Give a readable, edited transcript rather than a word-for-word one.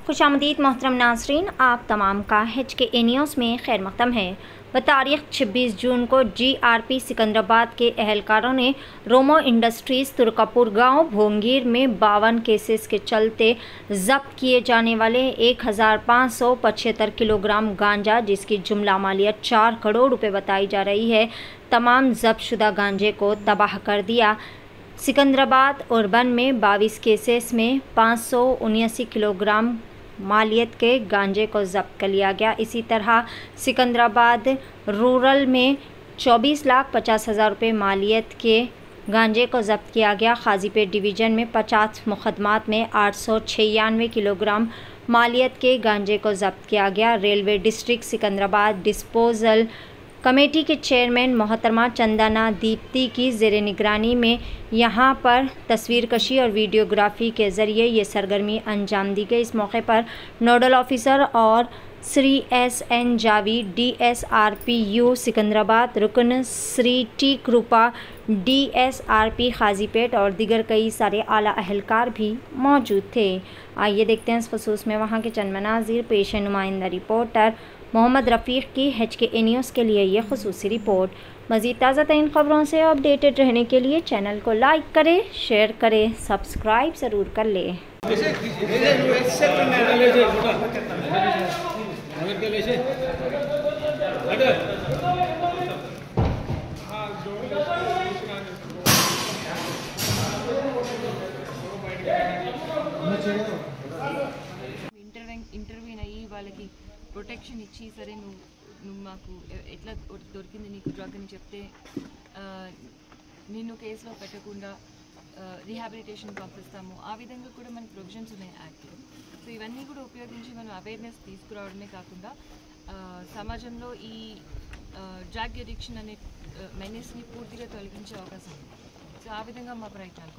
खुशामदीद मोहतरम नाज़रीन, आप तमाम का HKA न्यूज़ में खैर मक़दम है। तारीख़ 26 जून को GRP सिकंदराबाद के एहलकारों ने रोमो इंडस्ट्रीज़ तुर्कापुर गांव भोंगीर में 52 केसेस के चलते जब्त किए जाने वाले 1575 किलोग्राम गांजा, जिसकी जुमला मालियत 4 करोड़ रुपए बताई जा रही है, तमाम जब्तशुदा गांजे को तबाह कर दिया। सिकंदराबाद अर्बन में 22 केसेस में 579 किलोग्राम मालियत के गांजे को जब्त कर लिया गया। इसी तरह सिकंदराबाद रूरल में 24,50,000 रुपये मालियत के गांजे को जब्त किया गया। खाजीपेट डिवीज़न में 50 मुकदमात में 896 किलोग्राम मालियत के गांजे को जब्त किया गया। Railway district Secunderabad disposal committee के चेयरमैन मोहतरमा चंदना दीप्ति की ज़ेरे निगरानी में यहाँ पर तस्वीर कशी और वीडियोग्राफी के ज़रिए ये सरगर्मी अंजाम दी गई। इस मौके पर नोडल ऑफिसर और श्री SN जावेद DSRPU सिकंदराबाद, रुकन श्री T कृपा DSRP खाजीपेट और दीगर कई सारे आला अहलकार भी मौजूद थे। आइए देखते हैं इस खसूस में वहाँ के चंद मनाज़िर। पेश नुमाइंदा रिपोर्टर मोहम्मद रफ़ीक की HKA न्यूज़ के लिए ये खसूसी रिपोर्ट। मज़ीद ताज़ा तरीन ख़बरों से अपडेटेड रहने के लिए चैनल को लाइक करें, शेयर करें, सब्सक्राइब ज़रूर कर लें। ఇంటర్వ్యూన్ అయ్యి వాళ్ళకి ప్రొటెక్షన్ ఇచ్చి, సరే నువ్వు మాకు ఎట్లా దొరికింది నీకు డ్రగ్ అని చెప్తే నిన్ను కేసులో పెట్టకుండా రీహాబిలిటేషన్ పంపిస్తాము. ఆ విధంగా కూడా మనకి ప్రొవిజన్స్ ఉన్నాయి యాక్ట్లో. సో ఇవన్నీ కూడా ఉపయోగించి మనం అవేర్నెస్ తీసుకురావడమే కాకుండా సమాజంలో ఈ డ్రగ్ అడిక్షన్ అనే మెనేస్ని పూర్తిగా తొలగించే అవకాశం ఉంది. సో ఆ విధంగా మా ప్రయత్నాలు